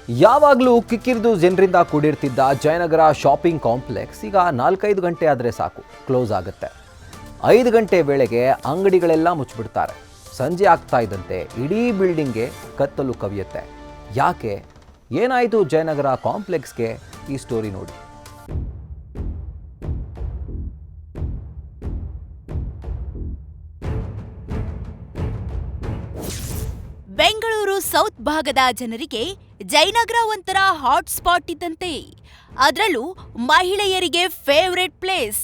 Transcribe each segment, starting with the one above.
ಯಾವಾಗಲೂ ಕಿಕ್ಕಿರಿದು ಜನರಿಂದ ಕೂಡಿರ್ತಿದ್ದ Jayanagar shopping complex ಈಗ 4-5 ಗಂಟೆ ಆದರೆ ಸಾಕು ಕ್ಲೋಸ್ ಆಗುತ್ತೆ. 5 ಗಂಟೆ ವೇಳೆಗೆ ಅಂಗಡಿಗಳೆಲ್ಲ ಮುಚ್ಚಿಬಿಡ್ತಾರೆ. ಸಂಜೆ ಆಗ್ತಾ ಇದ್ದಂತೆ ಇಡೀ ಬಿಲ್ಡಿಂಗ್ಗೆ ಕತ್ತಲು ಕವಿಯುತ್ತೆ. ಯಾಕೆ, ಏನಾಯಿತು ಜಯನಗರ ಕಾಂಪ್ಲೆಕ್ಸ್ಗೆ? ಈ ಸ್ಟೋರಿ ನೋಡಿ. ಬೆಂಗಳೂರು ಸೌತ್ ಭಾಗದ ಜನರಿಗೆ ಜಯನಗರ ಒಂಥರ ಹಾಟ್ ಸ್ಪಾಟ್ ಇದ್ದಂತೆ. ಅದರಲ್ಲೂ ಮಹಿಳೆಯರಿಗೆ ಫೇವರೇಟ್ ಪ್ಲೇಸ್.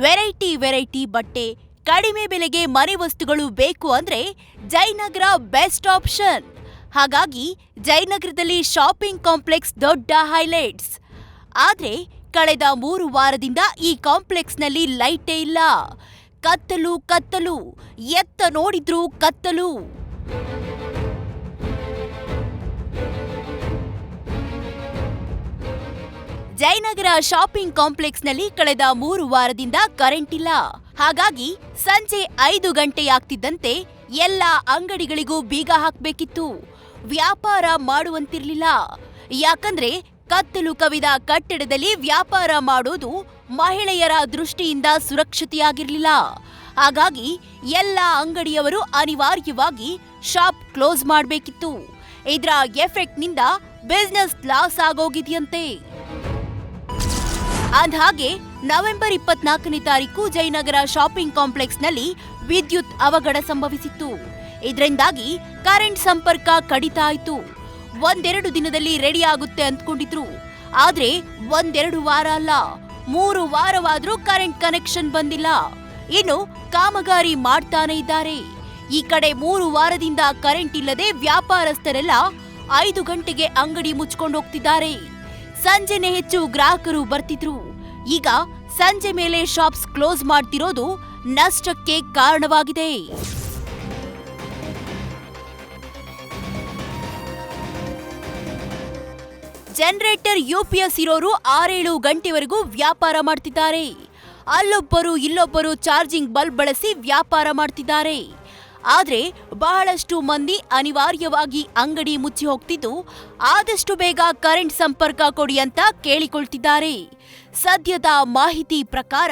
ವೆರೈಟಿ ಬಟ್ಟೆ, ಕಡಿಮೆ ಬೆಲೆಗೆ ಮನೆ ವಸ್ತುಗಳು ಬೇಕು ಅಂದ್ರೆ ಜಯನಗರ ಬೆಸ್ಟ್ ಆಪ್ಷನ್. ಹಾಗಾಗಿ ಜಯನಗರದಲ್ಲಿ ಶಾಪಿಂಗ್ ಕಾಂಪ್ಲೆಕ್ಸ್ ದೊಡ್ಡ ಹೈಲೈಟ್ಸ್. ಆದ್ರೆ ಕಳೆದ 3 ವಾರದಿಂದ ಈ ಕಾಂಪ್ಲೆಕ್ಸ್ನಲ್ಲಿ ಲೈಟೇ ಇಲ್ಲ. ಕತ್ತಲು, ಎತ್ತ ನೋಡಿದ್ರೂ ಕತ್ತಲು. ಜಯನಗರ ಶಾಪಿಂಗ್ ಕಾಂಪ್ಲೆಕ್ಸ್ನಲ್ಲಿ ಕಳೆದ 3 ವಾರದಿಂದ ಕರೆಂಟ್ ಇಲ್ಲ. ಹಾಗಾಗಿ ಸಂಜೆ 5 ಗಂಟೆಯಾಗ್ತಿದ್ದಂತೆ ಎಲ್ಲ ಅಂಗಡಿಗಳಿಗೂ ಬೀಗ ಹಾಕ್ಬೇಕಿತ್ತು. ವ್ಯಾಪಾರ ಮಾಡುವಂತಿರ್ಲಿಲ್ಲ. ಯಾಕಂದ್ರೆ ಕತ್ತಲು ಕವಿದ ಕಟ್ಟಡದಲ್ಲಿ ವ್ಯಾಪಾರ ಮಾಡೋದು ಮಹಿಳೆಯರ ದೃಷ್ಟಿಯಿಂದ ಸುರಕ್ಷತೆಯಾಗಿರ್ಲಿಲ್ಲ. ಹಾಗಾಗಿ ಎಲ್ಲ ಅಂಗಡಿಯವರು ಅನಿವಾರ್ಯವಾಗಿ ಶಾಪ್ ಕ್ಲೋಸ್ ಮಾಡಬೇಕಿತ್ತು. ಇದರ ಎಫೆಕ್ಟ್ನಿಂದ ಬಿಸ್ನೆಸ್ ಲಾಸ್ ಆಗೋಗಿದೆಯಂತೆ. ಅಂದ್ಹಾಗೆ ನವೆಂಬರ್ 24ನೇ ತಾರೀಕು ಜಯನಗರ ಶಾಪಿಂಗ್ ಕಾಂಪ್ಲೆಕ್ಸ್ನಲ್ಲಿ ವಿದ್ಯುತ್ ಅವಘಡ ಸಂಭವಿಸಿತ್ತು. ಇದರಿಂದಾಗಿ ಕರೆಂಟ್ ಸಂಪರ್ಕ ಕಡಿತ ಆಯಿತು. 1-2 ದಿನದಲ್ಲಿ ರೆಡಿ ಆಗುತ್ತೆ ಅಂದ್ಕೊಂಡಿದ್ರು. ಆದ್ರೆ 1-2 ವಾರ ಅಲ್ಲ, 3 ವಾರವಾದ್ರೂ ಕರೆಂಟ್ ಕನೆಕ್ಷನ್ ಬಂದಿಲ್ಲ. ಇನ್ನು ಕಾಮಗಾರಿ ಮಾಡ್ತಾನೆ ಇದ್ದಾರೆ. ಈ ಕಡೆ 3 ವಾರದಿಂದ ಕರೆಂಟ್ ಇಲ್ಲದೆ ವ್ಯಾಪಾರಸ್ಥರೆಲ್ಲ 5 ಗಂಟೆಗೆ ಅಂಗಡಿ ಮುಚ್ಕೊಂಡು ಹೋಗ್ತಿದ್ದಾರೆ. ಸಂಜೆನೆ ಹೆಚ್ಚು ಗ್ರಾಹಕರು ಬರ್ತಿದ್ರು. ಈಗ ಸಂಜೆ ಮೇಲೆ ಶಾಪ್ಸ್ ಕ್ಲೋಸ್ ಮಾಡ್ತಿರೋದು ನಷ್ಟಕ್ಕೆ ಕಾರಣವಾಗಿದೆ. ಜನರೇಟರ್ ಯುಪಿಎಸ್ ಇರೋರು 6-7 ಗಂಟೆವರೆಗೂ ವ್ಯಾಪಾರ ಮಾಡ್ತಿದ್ದಾರೆ. ಅಲ್ಲೊಬ್ಬರು ಇಲ್ಲೊಬ್ಬರು ಚಾರ್ಜಿಂಗ್ ಬಲ್ಬ್ ಬಳಸಿ ವ್ಯಾಪಾರ ಮಾಡ್ತಿದ್ದಾರೆ. ಆದ್ರೆ ಬಹಳಷ್ಟು ಮಂದಿ ಅನಿವಾರ್ಯವಾಗಿ ಅಂಗಡಿ ಮುಚ್ಚಿ ಹೋಗ್ತಿದ್ದು ಆದಷ್ಟು ಬೇಗ ಕರೆಂಟ್ ಸಂಪರ್ಕ ಕೊಡಿ ಅಂತ ಕೇಳಿಕೊಳ್ತಿದ್ದಾರೆ. ಸದ್ಯದ ಮಾಹಿತಿ ಪ್ರಕಾರ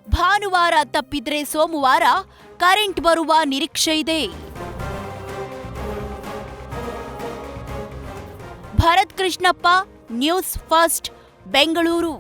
ಭಾನುವಾರ ತಪ್ಪಿದ್ರೆ ಸೋಮವಾರ ಕರೆಂಟ್ ಬರುವ ನಿರೀಕ್ಷೆ ಇದೆ. Bharat Krishnappa, news first, Bengaluru.